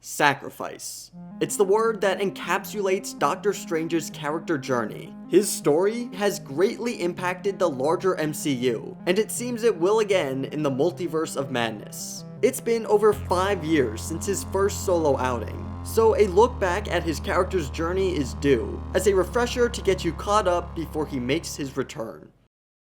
Sacrifice. It's the word that encapsulates Doctor Strange's character journey. His story has greatly impacted the larger MCU, and it seems it will again in the Multiverse of Madness. It's been over 5 years since his first solo outing, so a look back at his character's journey is due, as a refresher to get you caught up before he makes his return.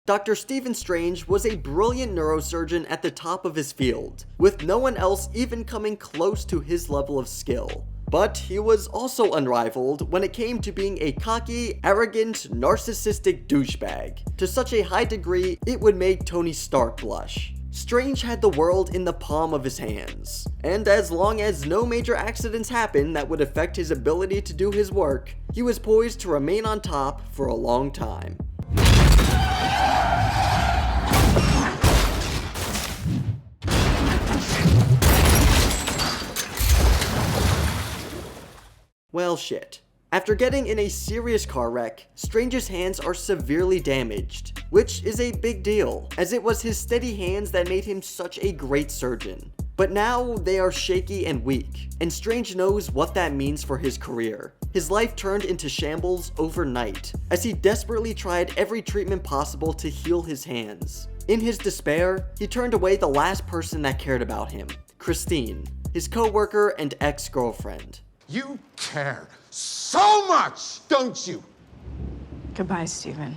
Dr. Stephen Strange was a brilliant neurosurgeon at the top of his field, with no one else even coming close to his level of skill. But he was also unrivaled when it came to being a cocky, arrogant, narcissistic douchebag, to such a high degree it would make Tony Stark blush. Strange had the world in the palm of his hands, and as long as no major accidents happened that would affect his ability to do his work, he was poised to remain on top for a long time. Well, shit. After getting in a serious car wreck, Strange's hands are severely damaged, which is a big deal, as it was his steady hands that made him such a great surgeon. But now they are shaky and weak, and Strange knows what that means for his career. His life turned into shambles overnight, as he desperately tried every treatment possible to heal his hands. In his despair, he turned away the last person that cared about him, Christine, his co-worker and ex-girlfriend. You care so much, don't you? Goodbye, Stephen.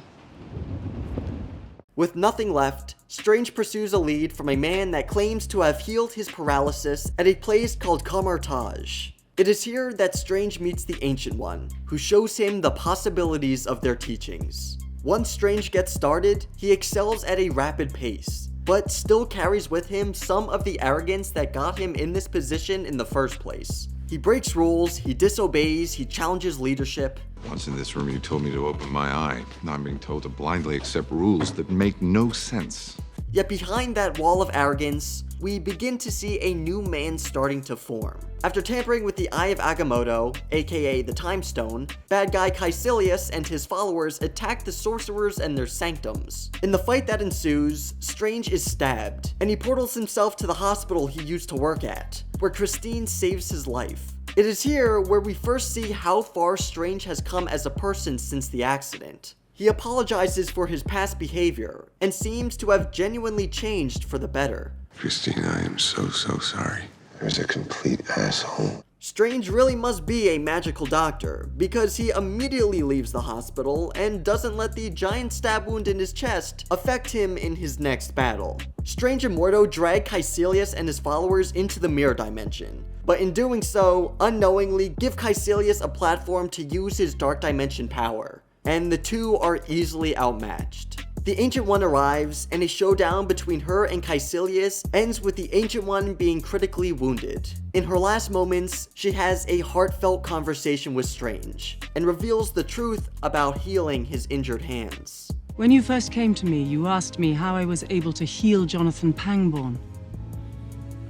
With nothing left, Strange pursues a lead from a man that claims to have healed his paralysis at a place called Cumberbatch. It is here that Strange meets the Ancient One, who shows him the possibilities of their teachings. Once Strange gets started, he excels at a rapid pace, but still carries with him some of the arrogance that got him in this position in the first place. He breaks rules, he disobeys, he challenges leadership. Once in this room, you told me to open my eye. Now I'm being told to blindly accept rules that make no sense. Yet behind that wall of arrogance, we begin to see a new man starting to form. After tampering with the Eye of Agamotto, aka the Time Stone, bad guy Caecilius and his followers attack the sorcerers and their sanctums. In the fight that ensues, Strange is stabbed, and he portals himself to the hospital he used to work at, where Christine saves his life. It is here where we first see how far Strange has come as a person since the accident. He apologizes for his past behavior, and seems to have genuinely changed for the better. Christine, I am so sorry. I was a complete asshole. Strange really must be a magical doctor, because he immediately leaves the hospital and doesn't let the giant stab wound in his chest affect him in his next battle. Strange and Mordo drag Caecilius and his followers into the mirror dimension, but in doing so, unknowingly give Caecilius a platform to use his dark dimension power, and the two are easily outmatched. The Ancient One arrives, and a showdown between her and Caecilius ends with the Ancient One being critically wounded. In her last moments, she has a heartfelt conversation with Strange, and reveals the truth about healing his injured hands. When you first came to me, you asked me how I was able to heal Jonathan Pangborn.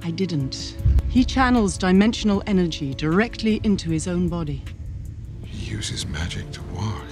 I didn't. He channels dimensional energy directly into his own body. He uses magic to walk.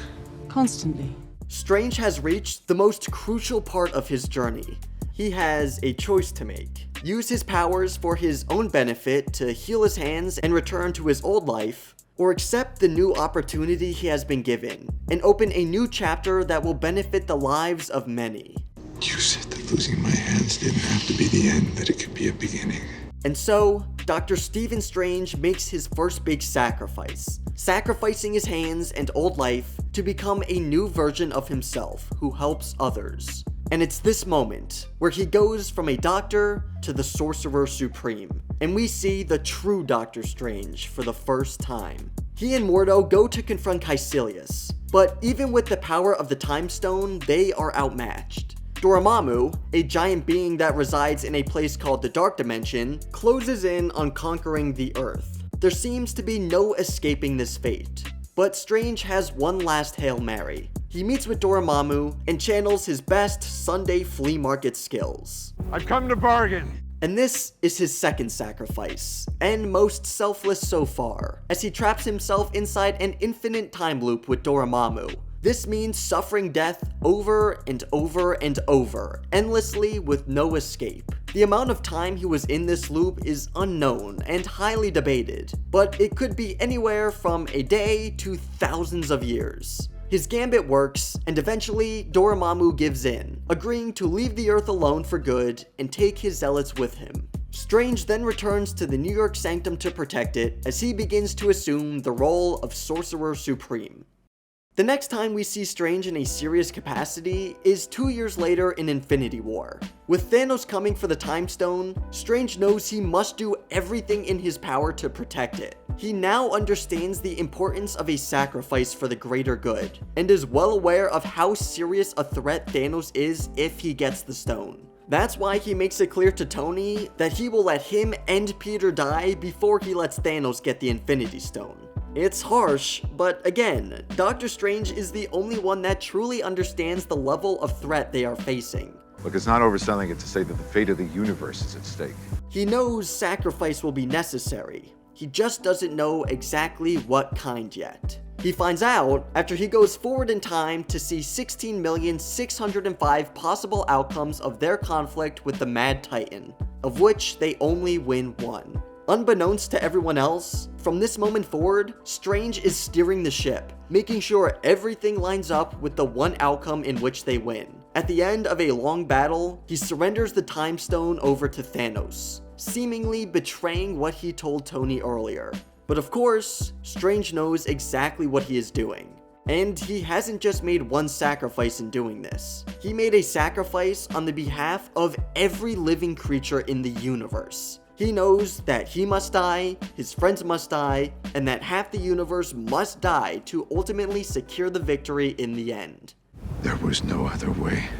Constantly. Strange has reached the most crucial part of his journey. He has a choice to make. Use his powers for his own benefit to heal his hands and return to his old life, or accept the new opportunity he has been given, and open a new chapter that will benefit the lives of many. You said that losing my hands didn't have to be the end, that it could be a beginning. And so, Dr. Stephen Strange makes his first big sacrifice, sacrificing his hands and old life to become a new version of himself who helps others. And it's this moment where he goes from a doctor to the Sorcerer Supreme, and we see the true Doctor Strange for the first time. He and Mordo go to confront Caecilius, but even with the power of the Time Stone, they are outmatched. Dormammu, a giant being that resides in a place called the Dark Dimension, closes in on conquering the Earth. There seems to be no escaping this fate. But Strange has one last Hail Mary. He meets with Dormammu and channels his best Sunday flea market skills. I've come to bargain. And this is his second sacrifice, and most selfless so far, as he traps himself inside an infinite time loop with Dormammu, This means suffering death over and over and over, endlessly with no escape. The amount of time he was in this loop is unknown and highly debated, but it could be anywhere from a day to thousands of years. His gambit works, and eventually Dormammu gives in, agreeing to leave the Earth alone for good and take his zealots with him. Strange then returns to the New York Sanctum to protect it, as he begins to assume the role of Sorcerer Supreme. The next time we see Strange in a serious capacity is 2 years later in Infinity War. With Thanos coming for the Time Stone, Strange knows he must do everything in his power to protect it. He now understands the importance of a sacrifice for the greater good, and is well aware of how serious a threat Thanos is if he gets the stone. That's why he makes it clear to Tony that he will let him and Peter die before he lets Thanos get the Infinity Stone. It's harsh, but again, Doctor Strange is the only one that truly understands the level of threat they are facing. Look, it's not overselling it to say that the fate of the universe is at stake. He knows sacrifice will be necessary. He just doesn't know exactly what kind yet. He finds out after he goes forward in time to see 16,605 possible outcomes of their conflict with the Mad Titan, of which they only win one. Unbeknownst to everyone else, from this moment forward, Strange is steering the ship, making sure everything lines up with the one outcome in which they win. At the end of a long battle, he surrenders the Time Stone over to Thanos, seemingly betraying what he told Tony earlier. But of course, Strange knows exactly what he is doing. And he hasn't just made one sacrifice in doing this. He made a sacrifice on the behalf of every living creature in the universe. He knows that he must die, his friends must die, and that half the universe must die to ultimately secure the victory in the end. There was no other way.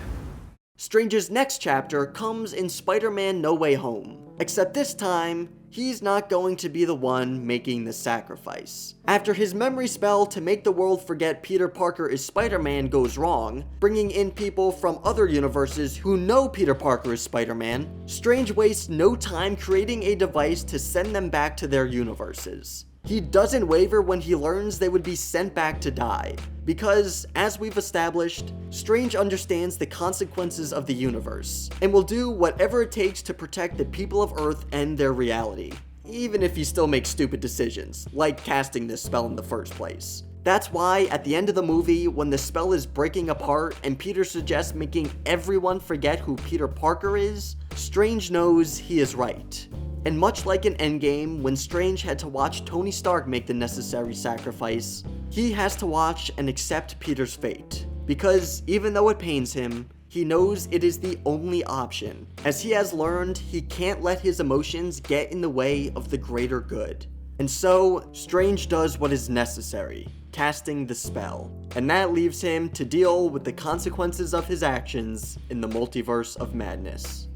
Strange's next chapter comes in Spider-Man No Way Home, except this time, he's not going to be the one making the sacrifice. After his memory spell to make the world forget Peter Parker is Spider-Man goes wrong, bringing in people from other universes who know Peter Parker is Spider-Man, Strange wastes no time creating a device to send them back to their universes. He doesn't waver when he learns they would be sent back to die, because, as we've established, Strange understands the consequences of the universe, and will do whatever it takes to protect the people of Earth and their reality, even if he still makes stupid decisions, like casting this spell in the first place. That's why, at the end of the movie, when the spell is breaking apart and Peter suggests making everyone forget who Peter Parker is, Strange knows he is right. And much like in Endgame, when Strange had to watch Tony Stark make the necessary sacrifice, he has to watch and accept Peter's fate. Because even though it pains him, he knows it is the only option, as he has learned he can't let his emotions get in the way of the greater good. And so, Strange does what is necessary, casting the spell. And that leaves him to deal with the consequences of his actions in the Multiverse of Madness.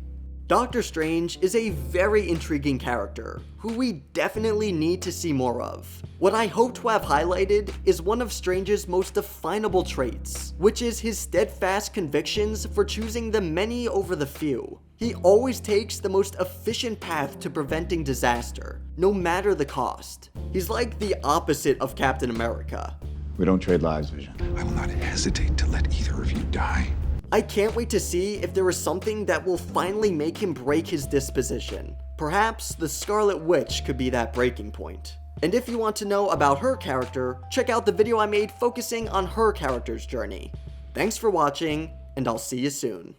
Doctor Strange is a very intriguing character, who we definitely need to see more of. What I hope to have highlighted is one of Strange's most definable traits, which is his steadfast convictions for choosing the many over the few. He always takes the most efficient path to preventing disaster, no matter the cost. He's like the opposite of Captain America. We don't trade lives, Vision. I will not hesitate to let either of you die. I can't wait to see if there is something that will finally make him break his disposition. Perhaps the Scarlet Witch could be that breaking point. And if you want to know about her character, check out the video I made focusing on her character's journey. Thanks for watching, and I'll see you soon.